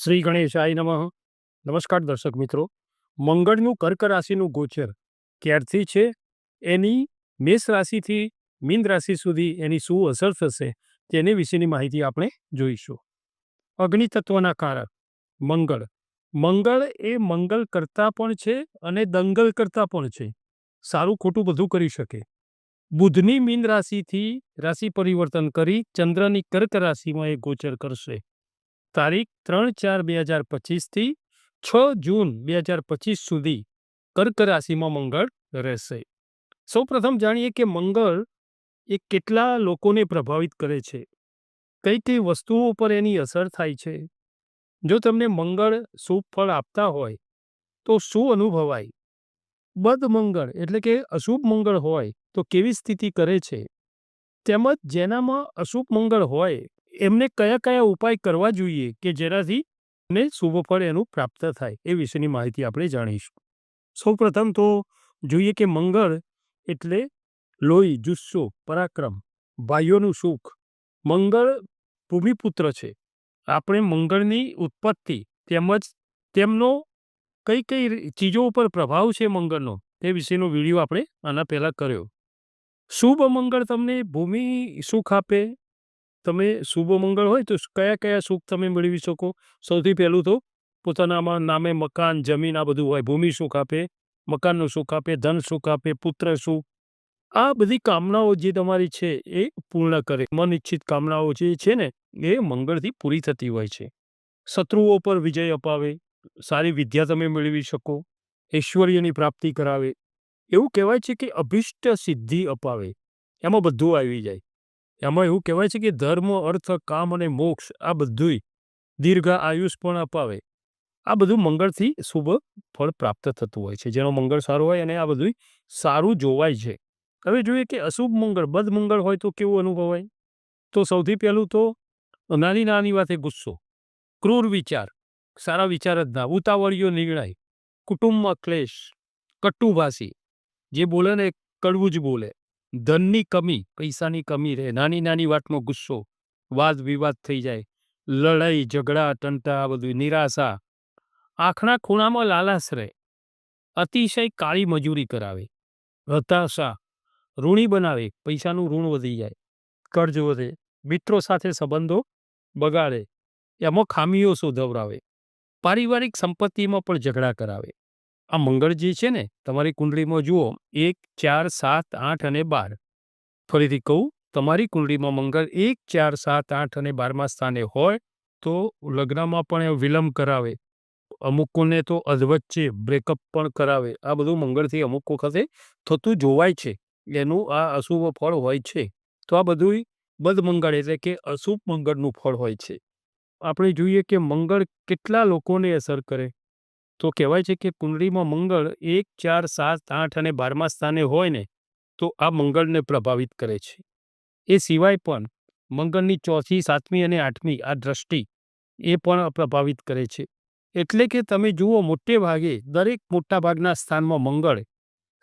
શ્રી ગણેશાય નમઃ. નમસ્કાર દર્શક મિત્રો. મંગળનું કર્ક રાશિનું ગોચર ક્યારથી છે, એની મેષ રાશિથી મીન રાશિ સુધી એની શું અસર થશે તેની વિશેની માહિતી આપણે જોઈશું. અગ્નિ તત્વના કારક મંગળ. મંગળ એ મંગલ કરતા પણ છે અને દંગલ કરતા પણ છે. સારું ખોટું બધું કરી શકે. બુધની મીન રાશિથી રાશિ પરિવર્તન કરી ચંદ્રની કર્ક રાશિમાં એ ગોચર કરશે. તારીખ 3/4/2025 થી 6 જૂન 2025 સુધી કર્ક રાશિમાં મંગળ રહેશે. સૌપ્રથમ જાણીએ કે મંગળ એ કેટલા લોકોને પ્રભાવિત કરે છે, કઈ કઈ વસ્તુઓ પર એની અસર થાય છે. જો તમને મંગળ શુભ ફળ આપતા હોય તો શું અનુભવાય, બદ મંગળ એટલે કે અશુભ મંગળ હોય તો કેવી સ્થિતિ કરે છે, તેમજ જેનામાં અશુભ મંગળ હોય એમને કયા કયા ઉપાય કરવા જોઈએ કે જેનાથી ને શુભ ફળ એનું પ્રાપ્ત થાય, એ વિશેની માહિતી આપણે જાણીશું. સૌપ્રથમ તો જોઈએ કે મંગળ એટલે લોહી, જુસ્સો, પરાક્રમ, ભાઈઓનું સુખ. મંગળ ભૂમિપુત્ર છે. આપણે મંગળની ઉત્પત્તિ તેમજ તેમનો કઈ કઈ ચીજો ઉપર પ્રભાવ છે મંગળનો તે વિશેનો વિડીયો આપણે આના પહેલા કર્યો. શુભ મંગળ તમને ભૂમિ સુખ આપે. તમે શુભ મંગળ હોય તો કયા કયા સુખ તમે મેળવી શકો? સૌથી પહેલું તો પોતાના નામે મકાન, જમીન આ બધું હોય. ભૂમિ સુખ આપે, મકાનનું સુખ આપે, ધન સુખ આપે, પુત્ર સુખ. આ બધી કામનાઓ જે તમારી છે એ પૂર્ણ કરે. મન ઈચ્છિત કામનાઓ જે છે ને એ મંગળથી પૂરી થતી હોય છે. શત્રુઓ પર વિજય અપાવે, સારી વિદ્યા તમે મેળવી શકો, ઐશ્વર્યની પ્રાપ્તિ કરાવે. એવું કહેવાય છે કે અભિષ્ટ સિદ્ધિ અપાવે. એમાં બધું આવી જાય. એમાં એવું કહેવાય છે કે ધર્મ, અર્થ, કામ અને મોક્ષ આ બધું દીર્ઘ આયુષ પણ અપાવે. આ બધું મંગળથી શુભ ફળ પ્રાપ્ત થતું હોય છે. જેનો મંગળ સારો હોય અને આ બધું સારું જોવાય છે. હવે જોઈએ કે અશુભ મંગળ, બદ મંગળ હોય તો કેવું અનુભવાય? તો સૌથી પહેલું તો નાની નાની વાતે ગુસ્સો, ક્રૂર વિચાર, સારા વિચાર જ ના, ઉતાવળિયો નિર્ણય, કુટુંબમાં ક્લેશ, કટુભાષી, જે બોલે ને કડવું જ બોલે, ધનની કમી, પૈસાની કમી રહે, નાની નાની વાતનો ગુસ્સો, વાદ વિવાદ થઈ જાય, લડાઈ ઝઘડા ટંટા, આ બધું, નિરાશા, આંખના ખૂણામાં લાલાશ રહે, અતિશય કાળી મજૂરી કરાવે, હતાશા, ઋણી બનાવે, પૈસાનું ઋણ વધી જાય, કર્જ વધે, મિત્રો સાથે સંબંધો બગાડે, એમાં ખામીઓ શોધવરાવે, પારિવારિક સંપત્તિમાં પણ ઝઘડા કરાવે. આ મંગળ જે છે ને તમારી કુંડળીમાં જુઓ 1, 4, 7, 8 અને 12. ફરીથી કહું, તમારી કુંડળીમાં મંગળ 1, 4, 7, 8 અને 12મા સ્થાને હોય તો લગ્નમાં પણ વિલંબ કરાવે. અમુકોને તો અધવચ્ચે બ્રેકઅપ પણ કરાવે. આ બધું મંગળથી અમુક વખતે થતું જોવાય છે. એનું આ અશુભ ફળ હોય છે. તો આ બધું બદ મંગળ એટલે કે અશુભ મંગળનું ફળ હોય છે. આપણે જોઈએ કે મંગળ કેટલા લોકોને અસર કરે. તો કહેવાય છે કે કુંડળીમાં મંગળ 1, 4, 7, 8 અને 12મા સ્થાને હોય ને તો આ મંગળને પ્રભાવિત કરે છે. એ સિવાય પણ મંગળની 4મી, 7મી અને 8મી આ દ્રષ્ટિ એ પણ પ્રભાવિત કરે છે. એટલે કે તમે જુઓ મોટે ભાગે દરેક મોટા ભાગના સ્થાનમાં મંગળ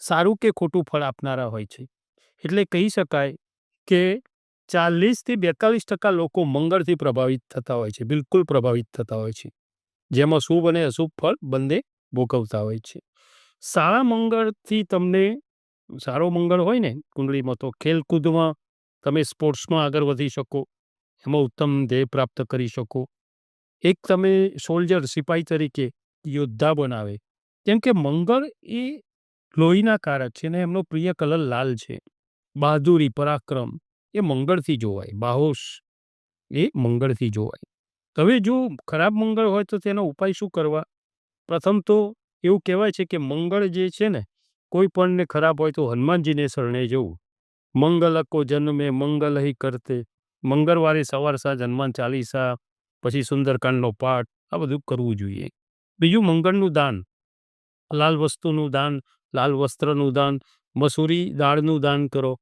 સારું કે ખોટું ફળ આપનારા હોય છે. એટલે કહી શકાય કે 40 થી 42% લોકો મંગળથી પ્રભાવિત થતા હોય છે, બિલકુલ પ્રભાવિત થતા હોય છે, જેમાં શુભ અને અશુભ ફળ બંને ભોગવતા હોય છે. સારા મંગળથી તમને સારો મંગળ હોય ને કુંડળીમાં તો ખેલકૂદમાં તમે સ્પોર્ટ્સમાં આગળ વધી શકો, એમાં ઉત્તમ ધ્યેય પ્રાપ્ત કરી શકો. એક તમે સોલ્જર, સિપાહી તરીકે યોદ્ધા બનાવે. કેમ કે મંગળ એ લોહીના કારક છે ને એમનો પ્રિય કલર લાલ છે. બહાદુરી, પરાક્રમ એ મંગળથી જોવાય. બાહોશ એ મંગળથી જોવાય. હવે જો ખરાબ મંગળ હોય તો તેનો ઉપાય શું કરવા? પ્રથમ તો એવું કહેવાય છે કે મંગળ જે છે ને કોઈ પણને ખરાબ હોય તો હનુમાનજીને શરણે જવું. મંગલ કો જન્મે મંગલ હી કરતે. મંગળવારે સવાર સાંજ હનુમાન ચાલીસા, પછી સુંદરકાંડનો પાઠ આ બધું કરવું જોઈએ. બીજું મંગળનું દાન, લાલ વસ્તુનું દાન, લાલ વસ્ત્રનું દાન, મસૂરી દાળનું દાન કરો,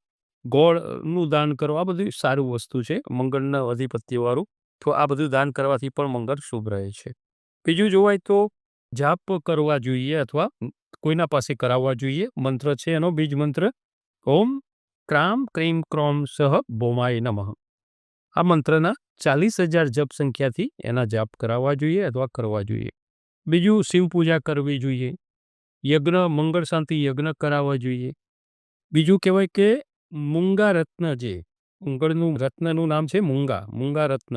ગોળનું દાન કરો. આ બધું સારું વસ્તુ છે મંગળના અધિપત્યવાળું. તો આ બધું દાન કરવાથી પણ મંગળ શુભ રહે છે. બીજું જોવાય તો જાપ કરવા જોઈએ અથવા કોઈના પાસે કરાવવા જોઈએ. મંત્ર છે એનો બીજ મંત્ર ઓમ ક્રામ ક્રીમ ક્રોમ સહ ભૌમાય નમઃ. આ મંત્રના 40,000 જપ સંખ્યાથી એના જાપ કરાવવા જોઈએ અથવા કરવા જોઈએ. બીજું, શિવ પૂજા કરવી જોઈએ. યજ્ઞ, મંગળ શાંતિ યજ્ઞ કરાવવા જોઈએ. બીજું કહેવાય કે મૂંગા રત્ન, જે મંગળનું રત્નનું નામ છે મૂંગા રત્ન,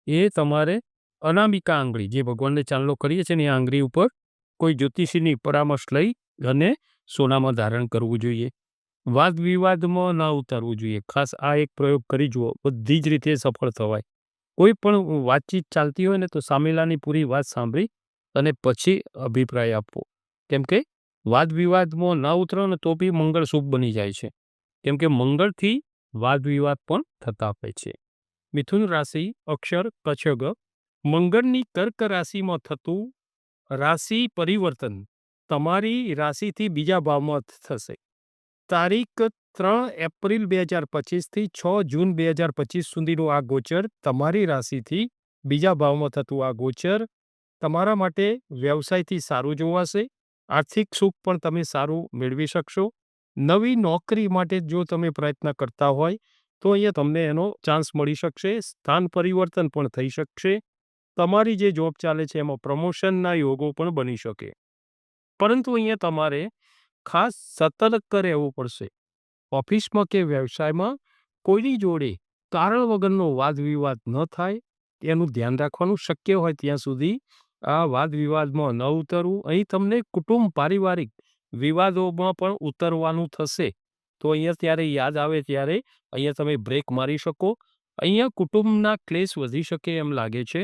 એ તમારે અનામિકા આંગળી, જે ભગવાનને ચાંદલો કરીએ છીએ ને, એ આંગળી ઉપર કોઈ જ્યોતિષીની પરામર્શ લઈ અને સોનામાં ધારણ કરવું જોઈએ. વાદ વિવાદમાં ના ઉતારવું જોઈએ. ખાસ આ એક પ્રયોગ કરી જુઓ, બધી જ રીતે સફળ થવાય. કોઈ પણ વાતચીત ચાલતી હોય ને, તો સામેલાની પૂરી વાત સાંભળી અને પછી અભિપ્રાય આપવો. કેમ કે વાદ વિવાદમાં ના ઉતરો ને, તો બી મંગળ શુભ બની જાય છે. કેમ કે મંગળથી વાદ વિવાદ પણ થતા હોય છે. મિથુન રાશિ, અક્ષર કચ્છગ. મંગળની કર્ક રાશિમાં થતું રાશિ પરિવર્તન તમારી રાશિથી બીજા ભાવમાં થશે. તારીખ 3 એપ્રિલ 2025 થી 6 જૂન 2025 સુધીનું આ ગોચર તમારી રાશિથી બીજા ભાવમાં થતું આ ગોચર તમારા માટે વ્યવસાયથી સારું જોવાશે. આર્થિક સુખ પણ તમે સારું મેળવી શકશો. નવી નોકરી માટે જો તમે પ્રયત્ન કરતા હોય તો અહીંયા તમને એનો ચાન્સ મળી શકશે. સ્થાન પરિવર્તન પણ થઈ શકશે. તમારી જે જોબ ચાલે છે એમાં પ્રમોશનના યોગો પણ બની શકે. પરંતુ અહીંયા તમારે ખાસ સતર્ક રહેવું પડશે. ઓફિસમાં કે વ્યવસાયમાં કોઈની જોડે કારણ વગરનો વાદ વિવાદ ન થાય એનું ધ્યાન રાખવાનું. શક્ય હોય ત્યાં સુધી આ વાદ વિવાદમાં ન ઉતરવું. અહીં તમને કુટુંબ પારિવારિક વિવાદોમાં પણ ઉતરવાનું થશે. તો અહીંયા ત્યારે યાદ આવે ત્યારે અહીંયા તમે બ્રેક મારી શકો. અહીંયા કુટુંબના ક્લેશ વધી શકે એમ લાગે છે.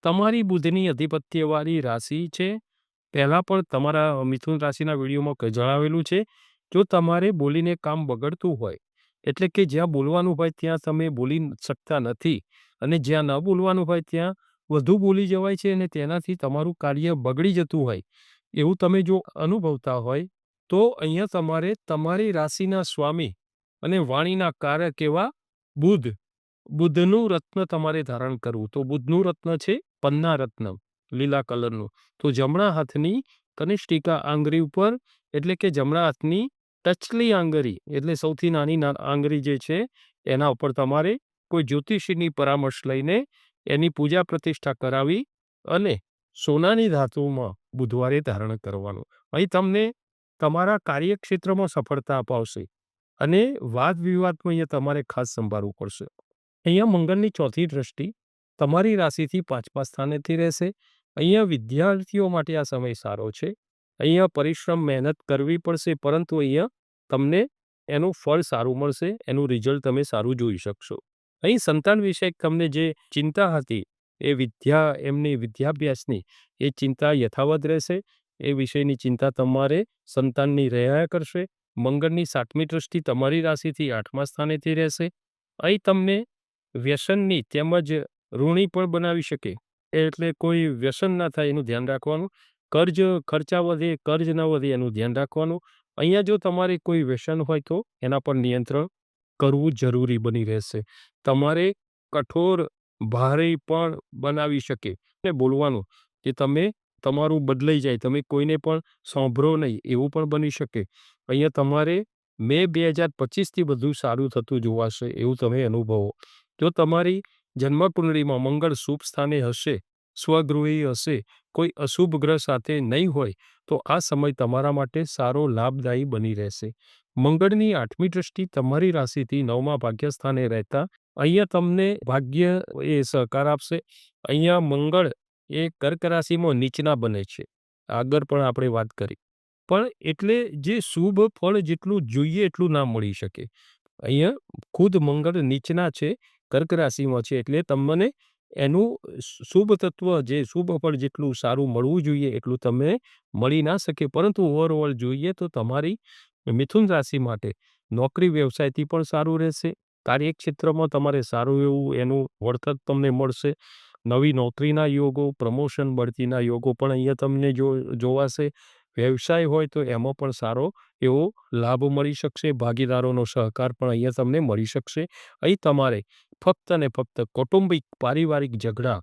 તમારી બુધની અધિપત્યવાળી રાશિ છે. પહેલાં પણ તમારા મિથુન રાશિના વિડીયોમાં જણાવેલું છે. જો તમારે બોલીને કામ બગડતું હોય, એટલે કે જ્યાં બોલવાનું હોય ત્યાં તમે બોલી શકતા નથી અને જ્યાં ન બોલવાનું હોય ત્યાં વધુ બોલી જવાય છે અને તેનાથી તમારું કાર્ય બગડી જતું હોય, એવું તમે જો અનુભવતા હોય, તો અહીંયા તમારે તમારી રાશિના સ્વામી અને વાણીના કારક એવા બુધનું રત્ન તમારે ધારણ કરવું. તો બુધનું રત્ન છે પન્ના રત્ન, લીલા કલરનું. તો જમણા હાથની કનિષ્ઠિકા આંગળી ઉપર, એટલે કે જમણા હાથની ટચલી આંગળી, એટલે સૌથી નાની આંગળી જે છે એના ઉપર તમારે કોઈ જ્યોતિષીની પરામર્શ લઈને એની પૂજા પ્રતિષ્ઠા કરાવી અને સોનાની ધાતુમાં બુધવારે ધારણ કરવાનું. અહીં તમને તમારા કાર્યક્ષેત્રમાં સફળતા અપાવશે અને વાદ વિવાદમાં અહીંયા તમારે ખાસ સંભાળવું પડશે. અહીંયા મંગળની ચોથી દ્રષ્ટિ તમારી રાશિથી 5મા સ્થાનેથી રહેશે. અહીંયા વિદ્યાર્થીઓ માટે આ સમય સારો છે. અહીંયા પરિશ્રમ મહેનત કરવી પડશે, પરંતુ અહીંયા તમને એનું ફળ સારું મળશે. એનું રિઝલ્ટ તમે સારું જોઈ શકશો. અહીં સંતાન વિશે તમને જે ચિંતા હતી, એમની વિદ્યાભ્યાસની એ ચિંતા યથાવત રહેશે. એ વિષયની ચિંતા તમારે સંતાનની રહ્યા કરશે. મંગળની 7મી દ્રષ્ટિ તમારી રાશિથી 8મા સ્થાનેથી રહેશે. અહીં તમને વ્યસનની તેમજ ઋણી પણ બનાવી શકે. એટલે કોઈ વ્યસન ના થાય એનું ધ્યાન રાખવાનું. ખર્ચા વધે, કર્જ ન વધે એનું ધ્યાન રાખવાનું. અહીંયા જો તમારે કોઈ વ્યસન હોય તો એના પર નિયંત્રણ કરવું જરૂરી બની રહેશે. તમારે કઠોર ભારે પણ બનાવી શકે ને બોલવાનું, કે તમે તમારું બદલાઈ જાય, તમે કોઈને પણ સાંભળો નહીં, એવું પણ બની શકે. અહીંયા તમારે મે 2025થી બધું સારું થતું જોવાશે, એવું તમે અનુભવો. જો તમારી જન્મકુંડળીમાં મંગળ શુભ સ્થાને હશે, સ્વગૃહી હશે, કોઈ અશુભ ગ્રહ સાથે નહીં હોય, તો આ સમય તમારા માટે સારો લાભદાયી બની રહેશે. મંગળની 8મી દ્રષ્ટિ તમારી રાશિથી 9મા ભાગ્યસ્થાને રહેતા અહીંયા તમને ભાગ્ય એ સહકાર આપશે. અહીંયા મંગળ એ કર્ક રાશિમાં નીચના બને છે. આગળ પણ આપણે વાત કરી, પણ એટલે જે શુભ ફળ જેટલું જોઈએ એટલું ના મળી શકે. અહીંયા ખુદ મંગળ નીચના છે, કર્ક રાશિમાં છે, એટલે તમને એનું શુભ તત્વ, જે શુભ ફળ જેટલું સારું મળવું જોઈએ એટલું તમને મળી ના શકે. પરંતુ ઓવરઓલ જોઈએ તો તમારી મિથુન રાશિ માટે નોકરી વ્યવસાયથી પણ સારું રહેશે. કાર્યક્ષેત્રમાં તમારે સારું એવું એનું વળતર તમને મળશે. નવી નોકરીના યોગો, પ્રમોશન બઢતીના યોગો પણ અહીંયા તમને જોવાશે. વ્યવસાય હોય તો એમાં પણ સારો એવો લાભ મળી શકશે. ભાગીદારોનો સહકાર પણ અહીંયા તમને મળી શકશે. અહીં તમારે ફક્ત ને ફક્ત કૌટુંબિક પારિવારિક ઝઘડા,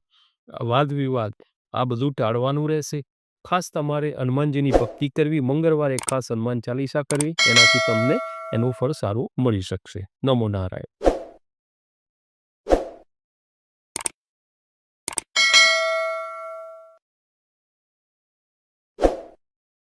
વાદ વિવાદ આ બધું ટાળવાનું રહેશે. ખાસ તમારે હનુમાનજીની ભક્તિ કરવી, મંગળવારે ખાસ હનુમાન ચાલીસા કરવી, એનાથી તમને એનું ફળ સારું મળી શકશે. નમો નારાયણ.